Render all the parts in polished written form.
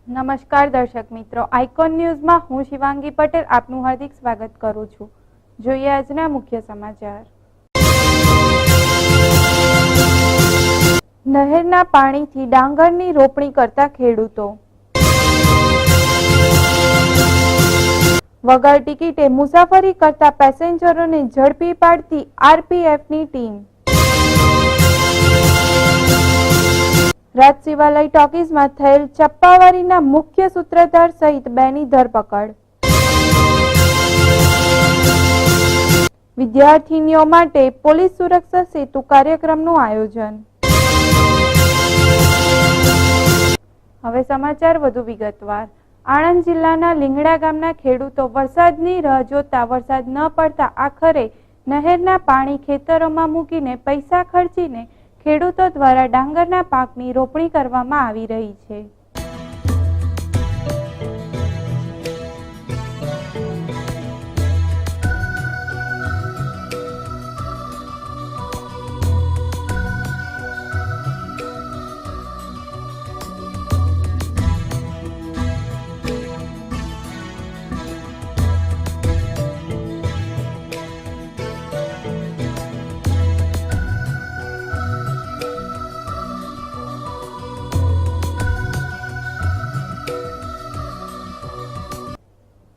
નમસ્કાર દર્શક મિત્રો, આઇકોન ન્યૂઝમાં હું શિવાંગી પટેલ આપનું હાર્દિક સ્વાગત કરું છું। જોઈએ આજના મુખ્ય સમાચાર। નહેરના પાણીથી ડાંગરની રોપણી કરતા ખેડૂતો। વગર ટિકિટે મુસાફરી કરતા પેસેન્જરોને ઝડપી પાડતી આરપીએફની ટીમ। રાજશિવાલય ટોકીઝમાં થયેલ ચપ્પાવારીના મુખ્ય સૂત્રધાર સહિત બેની ધરપકડ। વિદ્યાર્થીનીઓ માટે પોલીસ સુરક્ષા સેતુ કાર્યક્રમનું આયોજન। હવે સમાચાર વધુ વિગતવાર। આણંદ જિલ્લાના લીંગડા ગામના ખેડૂતો વરસાદની રાહ જોતા વરસાદ ન પડતા આખરે નહેરના પાણી ખેતરોમાં મૂકીને પૈસા ખર્ચીને ખેડૂતો દ્વારા ડાંગરના પાકની રોપણી કરવામાં આવી રહી છે।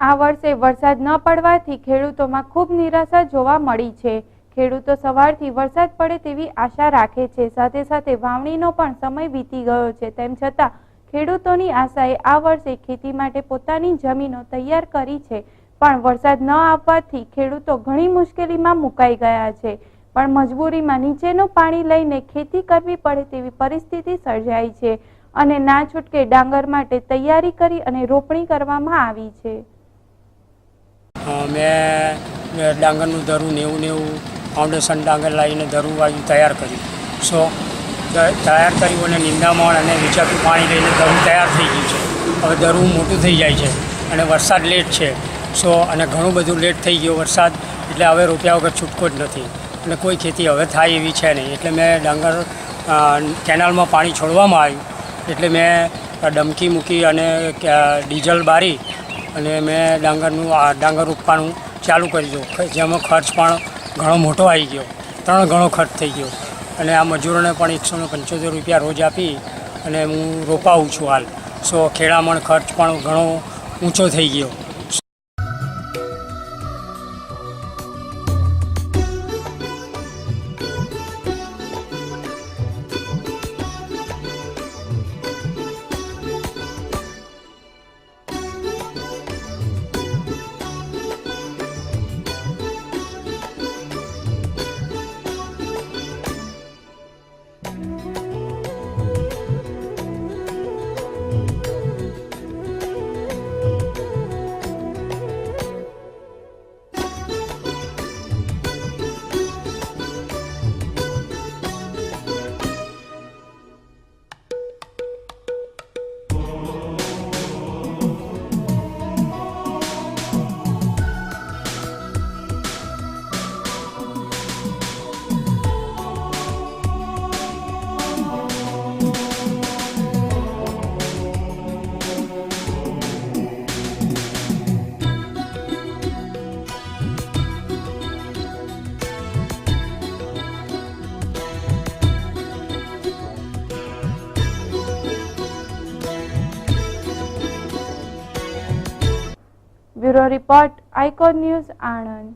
આ વર્ષે વરસાદ ન પડવાથી ખેડૂતોમાં ખૂબ નિરાશા જોવા મળી છે। ખેડૂતો સવારથી વરસાદ પડે તેવી આશા રાખે છે, સાથે સાથે વાવણીનો પણ સમય વીતી ગયો છે। તેમ છતાં ખેડૂતોની આશાએ આ વર્ષે ખેતી માટે પોતાની જમીનો તૈયાર કરી છે, પણ વરસાદ ન આવવાથી ખેડૂતો ઘણી મુશ્કેલીમાં મુકાઈ ગયા છે। પણ મજબૂરીમાં નીચેનું પાણી લઈને ખેતી કરવી પડે તેવી પરિસ્થિતિ સર્જાઈ છે અને ના છૂટકે ડાંગર માટે તૈયારી કરી અને રોપણી કરવામાં આવી છે। મેં ડાંગરનું ધરું 90 ફાઉન્ડેશન ડાંગર લાવીને ધરું વાવી તૈયાર કર્યું। તૈયાર કર્યું અને નિંદામણ અને વિચારતું પાણી લઈને ધરું તૈયાર થઈ ગયું છે। હવે ધરું મોટું થઈ જાય છે અને વરસાદ લેટ છે અને ઘણું બધું લેટ થઈ ગયો વરસાદ, એટલે હવે રોપ્યા વગર છૂટકો જ નથી અને કોઈ ખેતી હવે થાય એવી છે નહીં। એટલે મેં ડાંગર કેનાલમાં પાણી છોડવામાં આવ્યું, એટલે મેં ડમકી મૂકી અને ડીઝલ બારી અને મેં ડાંગર રોપવાનું ચાલુ કરી દીધું, જેમાં ખર્ચ પણ ઘણો મોટો આવી ગયો, 3 ગણો ખર્ચ થઈ ગયો અને આ મજૂરોને પણ 175 રૂપિયા રોજ આપી અને હું રોપાવું છું હાલ। ખેડામણ ખર્ચ પણ ઘણો ઊંચો થઈ ગયો। Bureau report, icon news, Anand.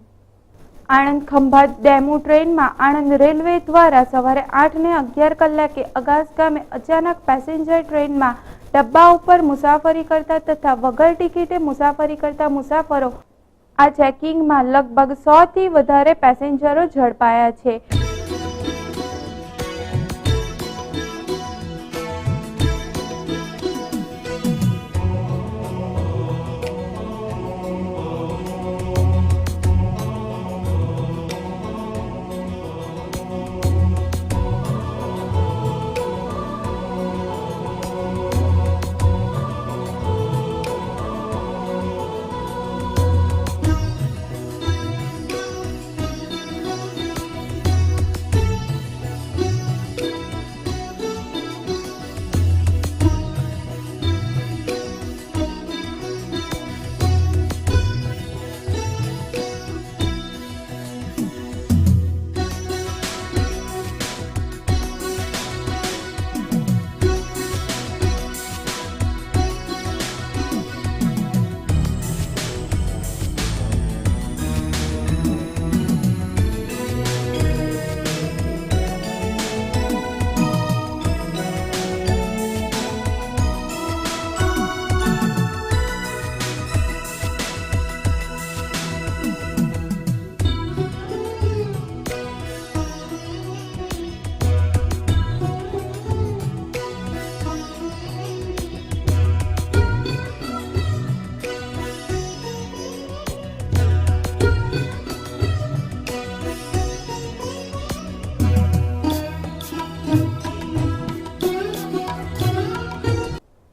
Anand Khambhat DEMU ટ્રેનમાં આણંદ રેલવે દ્વારા સવારે 8:11 કલાકે અગાસ ગામે અચાનક પેસેન્જર ટ્રેનમાં ડબ્બા ઉપર મુસાફરી કરતા તથા વગર ટિકિટે મુસાફરી કરતા મુસાફરો આ ચેકિંગમાં લગભગ 100 થી વધારે પેસેન્જરો ઝડપાયા છે।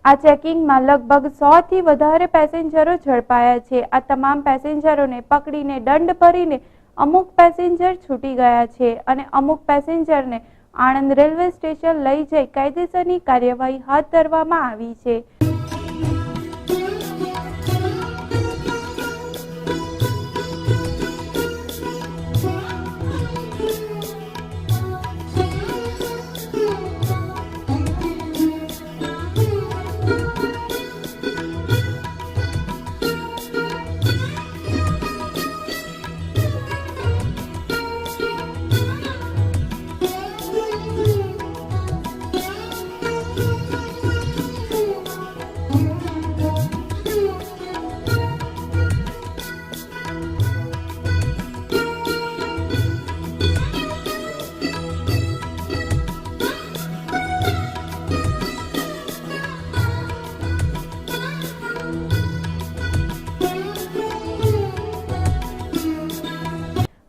આ ચેકિંગમાં લગભગ 100 થી વધારે પેસેન્જરો ઝડપાયા છે. આ તમામ પેસેન્જરોને પકડીને દંડ ભરીને અમુક પેસેન્જર છૂટી ગયા છે અને અમુક પેસેન્જરને આણંદ રેલવે સ્ટેશન લઈ જઈ કાયદેસરની કાર્યવાહી હાથ ધરવામાં આવી છે.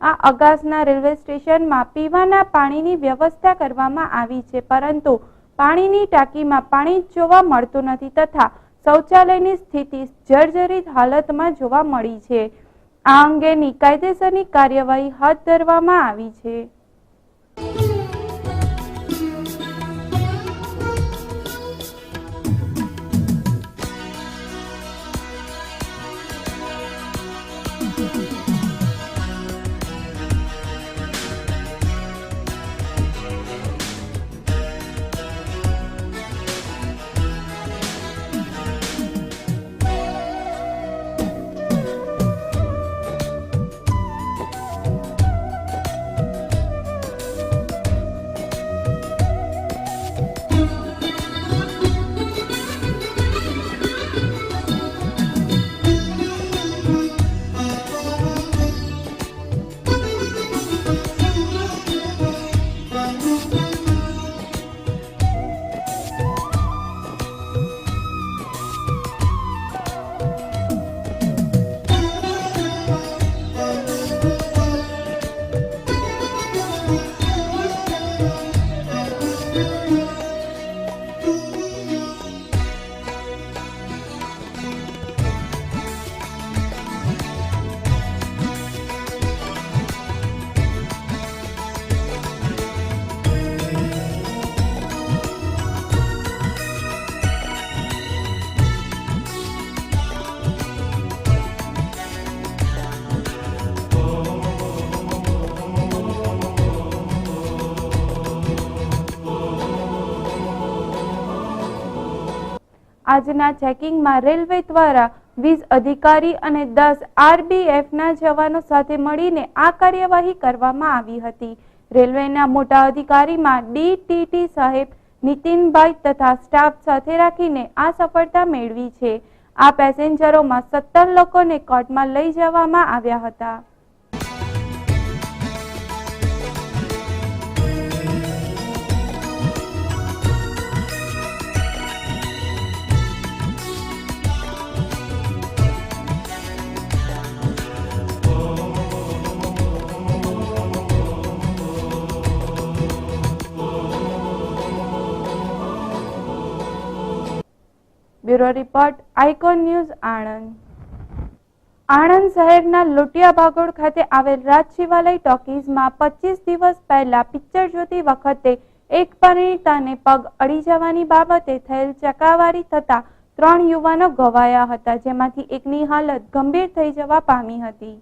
આ અગાસના રેલવે સ્ટેશનમાં પીવાના પાણીની વ્યવસ્થા કરવામાં આવી છે, પરંતુ પાણીની ટાંકીમાં પાણી જ જોવા મળતું નથી તથા શૌચાલયની સ્થિતિ જર્જરિત હાલતમાં જોવા મળી છે. આ અંગેની કાયદેસરની કાર્યવાહી હાથ ધરવામાં આવી છે. આજના ચેકિંગમાં રેલવે દ્વારા 20 અધિકારી અને 10 RBFના જવાનો સાથે મળીને આ કાર્યવાહી કરવામાં આવી હતી. રેલવેના મોટા અધિકારીમાં DTT સાહેબ નીતિનભાઈ તથા સ્ટાફ સાથે રાખીને આ સફળતા મેળવી છે. આ પેસેન્જરોમાં 17 લોકોને કોર્ટમાં લઈ જવામાં આવ્યા હતા. Bureau report icon news Anand. Anand શહેરના લોટિયા ભાગોળ ખાતે આવેલ રાજ શિવાલય ટોકીઝમાં 25 દિવસ પહેલા પિક્ચર જોતી વખતે એક પરિણીતાને પગ અડી જવાની બાબતે થયેલ ચકાવારી થતા 3 યુવાનો ઘવાયા હતા, જેમાંથી એકની હાલત ગંભીર થઈ જવા પામી હતી.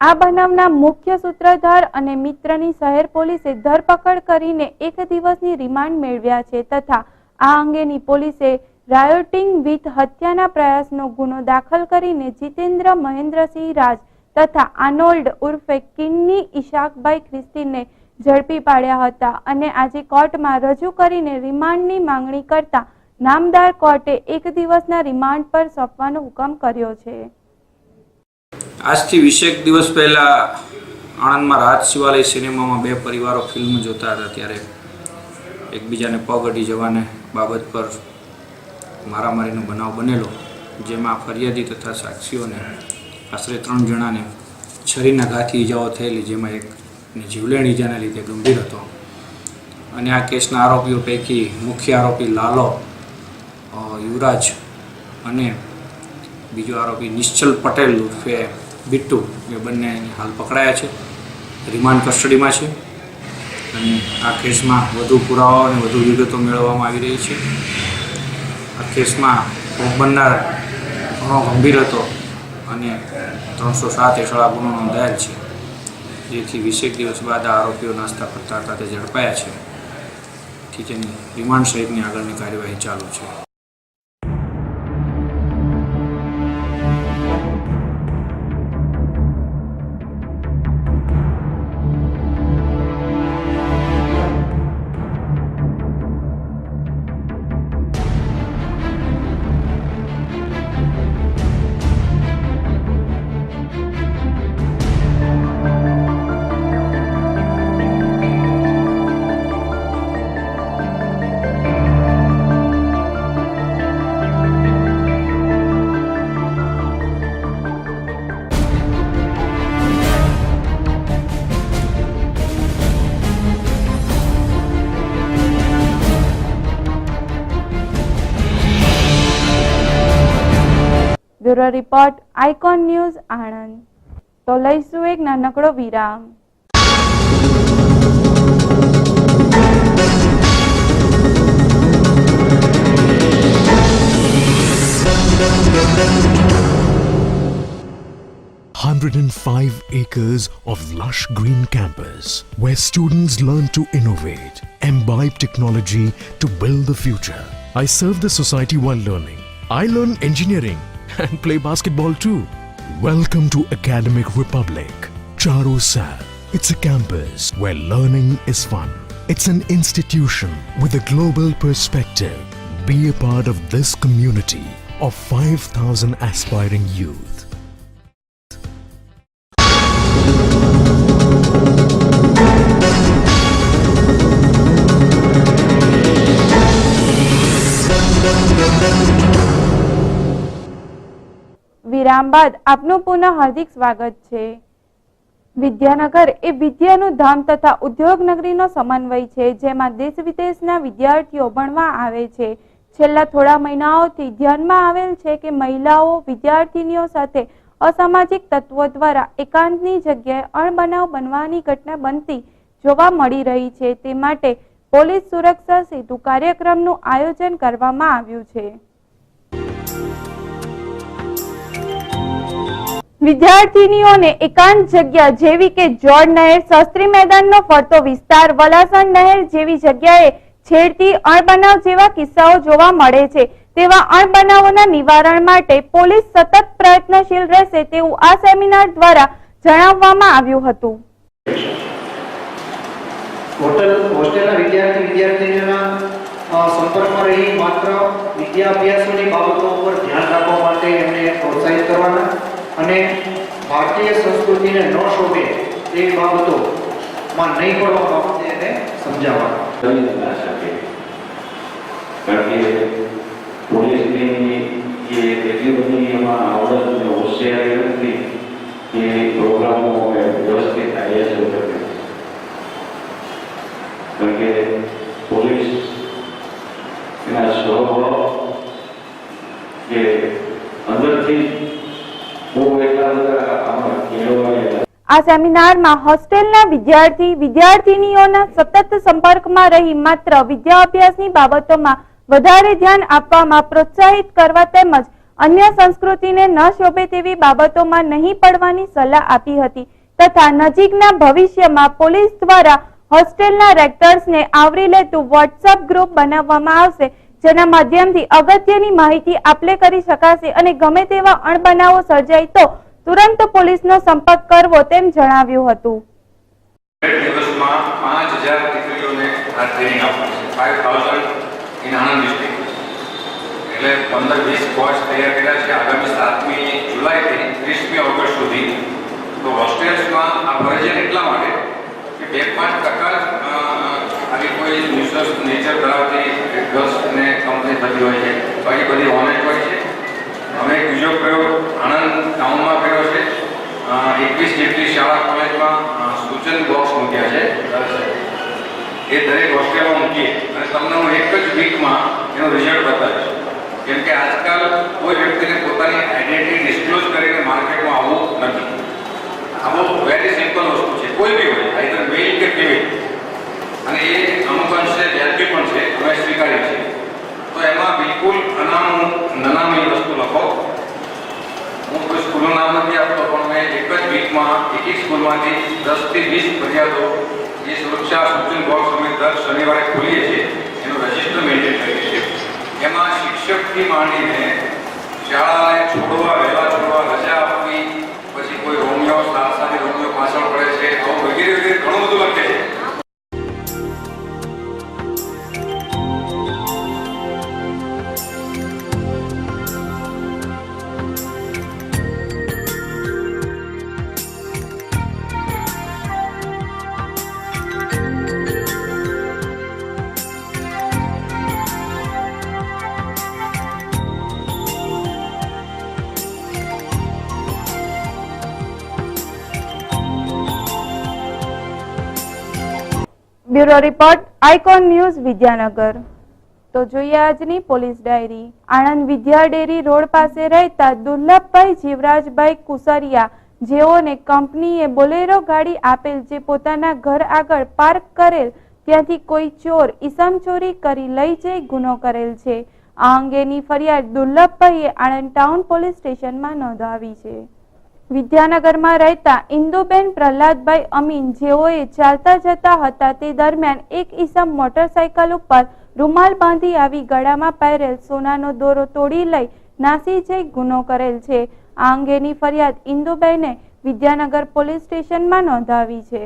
આ બનાવના મુખ્ય સૂત્રધાર અને મિત્રની શહેર પોલીસે ધરપકડ કરીને 1 દિવસની રિમાન્ડ મેળવ્યા છે તથા આ અંગેની પોલીસે રાયોટિંગ વિથ હત્યાના પ્રયાસનો ગુનો દાખલ કરીને જીતેન્દ્ર મહેન્દ્રસિંહ રાજ તથા આર્નોલ્ડ ઉર્ફે કિન્ની ઇશાકભાઈ ખ્રિસ્તીને ઝડપી પાડ્યા હતા અને આજે કોર્ટમાં રજૂ કરીને રિમાન્ડની માંગણી કરતા નામદાર કોર્ટે 1 દિવસના રિમાન્ડ પર સોંપવાનો હુકમ કર્યો છે. આજથી 20 દિવસ પહેલા આણંદમાં રાજ શિવાલય સિનેમામાં બે પરિવારો ફિલ્મ જોતા હતા ત્યારે એકબીજાને પગ અડી જવાને બાબત પર મારામારીનો બનાવ બનેલો, જેમાં ફરિયાદી તથા સાક્ષીઓને આશરે 3 જણાને છરીના ઘાથી ઈજાઓ થયેલી, જેમાં એકને જીવલેણ ઈજાને લીધે ગંભીર હતો. અને આ કેસના આરોપીઓ પૈકી મુખ્ય આરોપી લાલો યુવરાજ અને બીજો આરોપી નિશ્ચલ પટેલ ઉર્ફે બિટ્ટુ એ બંને હાલ પકડાયા છે, રિમાન્ડ કસ્ટડીમાં છે. અને આ કેસમાં વધુ પુરાવાઓ અને વધુ વિગતો મેળવવામાં આવી રહી છે. આ કેસમાં ભોગ બનનાર ઘણો ગંભીર હતો અને 307 હેઠળ આ ગુનો નોંધાયેલ છે, જેથી 20 દિવસ બાદ આ આરોપીઓ નાસ્તા ફરતા હતા તે ઝડપાયા છે, કે જેની રિમાન્ડ સહિતની આગળની કાર્યવાહી ચાલુ છે. Bureau report, icon news, Anand. તો લઈશું એક નાનકડો વિરામ. $105 acres of lush green campus where students learn to innovate, imbibe technology to build the future. I serve the society while learning. I learn engineering and play basketball too. Welcome to Academic Republic, Charu Sal. It's a campus where learning is fun. It's an institution with a global perspective. Be a part of this community of 5,000 aspiring youth. વિરામ બાદ આપનું પુનઃ હાર્દિક સ્વાગત છે. વિદ્યાનગર એ વિદ્યાનું ધામ તથા ઉદ્યોગ નગરીનો સમન્વય છે, જેમાં દેશ વિદેશના વિદ્યાર્થીઓ ભણવા આવે છે. છેલ્લા થોડા મહિનાઓથી ધ્યાનમાં આવેલ છે કે મહિલાઓ વિદ્યાર્થીનીઓ સાથે અસામાજિક તત્વો દ્વારા એકાંતની જગ્યાએ અણબનાવ બનવાની ઘટના બનતી જોવા મળી રહી છે. તે માટે પોલીસ સુરક્ષા સેતુ કાર્યક્રમનું આયોજન કરવામાં આવ્યું છે. વિદ્યાર્થીનીઓને એકાંત જગ્યા જેવી કે જોડ નહેર, શાસ્ત્રી મેદાનનો ફરતો વિસ્તાર, વલાસણ નહેર જેવી જગ્યાએ છેડતી અણબનાવ જેવા કિસ્સાઓ જોવા મળે છે. તેવા અણબનાવોના નિવારણ માટે પોલીસ સતત પ્રયત્નશીલ રહેશે તેવું આ સેમિનાર દ્વારા જણાવવામાં આવ્યું હતું. હોસ્ટેલના વિદ્યાર્થીનીઓના સંપર્કમાં રહી માત્ર વિદ્યાભ્યાસની બાબતો ઉપર ધ્યાન રાખવા માટે એમને પ્રોત્સાહિત કરવાના અને ભારતીય સંસ્કૃતિને ન શોભે તેવી બાબતોમાં નહીં પડવા બાબતે એને સમજાવવાના. કારણ કે પોલીસની જે એટલી બધી એમાં આવડત અને હોશિયારી નથી કે પ્રોગ્રામો વ્યવસ્થિત થાય છે. કારણ કે પોલીસ એના સ્વભાવ કે અંદરથી બહુ એટલા બધા આમાં કેળવાયેલા. આ સેમિનારમાં હોસ્ટેલના વિદ્યાર્થીનીઓના સતત સંપર્કમાં રહી માત્ર વિદ્યાભ્યાસની બાબતોમાં વધારે ધ્યાન આપવામાં પ્રોત્સાહિત કરવા તેમજ અન્ય સંસ્કૃતિને ન શોભે તેવી બાબતોમાં નહીં પડવાની સલાહ આપી હતી તથા નજીકના ભવિષ્યમાં પોલીસ દ્વારા હોસ્ટેલના રેક્ટર્સને આવરી લેતું વોટ્સએપ ગ્રુપ બનાવવામાં આવશે, જેના માધ્યમથી અગત્યની માહિતી આપલે કરી શકાશે અને ગમે તેવા અણબનાવો સર્જાય તો તુરંત પોલીસનો સંપર્ક કરવો તેમ જણાવ્યું હતું. દિવસમાં 5000 દીકરીઓને આ ટ્રેનિંગ આપવાની છે, 5000 ઇન આણંદ ડિસ્ટ્રિક્ટ. એટલે 15-20 કોર્સ તૈયાર કર્યા છે આગામી 7મી જુલાઈથી 30મી ઓગસ્ટ સુધી. તો હોસ્ટેલ્સમાં આ ફરજિયાત એટલા માટે કે 2-5% જ આવી કોઈ ન્યુસન્સ નેચર ધરાવતી ગર્લ્સને કંપની થતી હોય છે. બાકી બધી ઓનલાઈન હોય છે. અમે એક બીજો પ્રયોગ આણંદ ટાઉનમાં કર્યો છે. 21 જેટલી શાળા કોલેજમાં સૂચન બોક્સ મૂક્યા છે. એ દરેક હોસ્ટેલમાં મૂકીએ અને તમને હું એક જ વીકમાં એનું રિઝલ્ટ બતાવીશ. કેમ કે આજકાલ કોઈ વ્યક્તિને પોતાની આઈડેન્ટિટી ડિસ્ક્લોઝ કરીને માર્કેટમાં આવવું નથી. આ બહુ વેરી સિમ્પલ વસ્તુ છે. કોઈ બી હોય, આઈધર મેલ કે ફિમેલ, અને એ અમુક અંશે વ્યાજબી પણ છે, અમે સ્વીકારીએ છીએ. તો એમાં બિલકુલ નનામી વસ્તુ લખો. હું કોઈ સ્કૂલનું નામ નથી આપતો, પણ મેં એક જ વીકમાં એક સ્કૂલમાંથી 10 થી 20 ફરિયાદો એ સુરક્ષા સૂચન બોક્સ અમે દર શનિવારે ખોલીએ છીએ, એનું રજિસ્ટર મેન્ટેન કરીએ છીએ. એમાં શિક્ષકથી માંડીને શાળાને છોડવા, વહેલા છોડવા, રજા આપવી, પછી કોઈ રોમિયો સાથે રોમિયો પાછળ પડે છે, આવું વગેરે વગેરે ઘણું બધું લખે છે. Bureau report icon news Vidyanagar. તો જોઈએ આજની પોલીસ ડાયરી. આણંદ વિદ્યા ડેરી રોડ પાસે રહેતા દુર્લભભાઈ જીવરાજભાઈ કુસરિયા, જેઓને કંપનીએ બોલેરો ગાડી આપેલ, જે પોતાના ઘર આગળ પાર્ક કરેલ, ત્યાંથી કોઈ ચોર ઈસમચોરી કરી લઈ જઈ ગુનો કરેલ છે. આ અંગેની ફરિયાદ દુર્લભભાઈએ આણંદ ટાઉન પોલીસ સ્ટેશનમાં નોંધાવી છે. વિદ્યાનગરમાં રહેતા ઇન્દુબેન પ્રહલાદભાઈ અમીન, જેઓએ ચાલતા જતા હતા તે દરમિયાન એક ઈસમ મોટરસાયકલ ઉપર રૂમાલ બાંધી આવી ગળામાં પહેરેલ સોનાનો દોરો તોડી લઈ નાસી જઈ ગુનો કરેલ છે. આ અંગેની ફરિયાદ ઇન્દુબેને વિદ્યાનગર પોલીસ સ્ટેશનમાં નોંધાવી છે.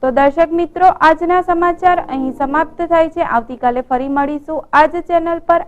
તો દર્શક મિત્રો, આજના સમાચાર અહીં સમાપ્ત થાય છે. આવતીકાલે ફરી મળીશું આ જ ચેનલ પર.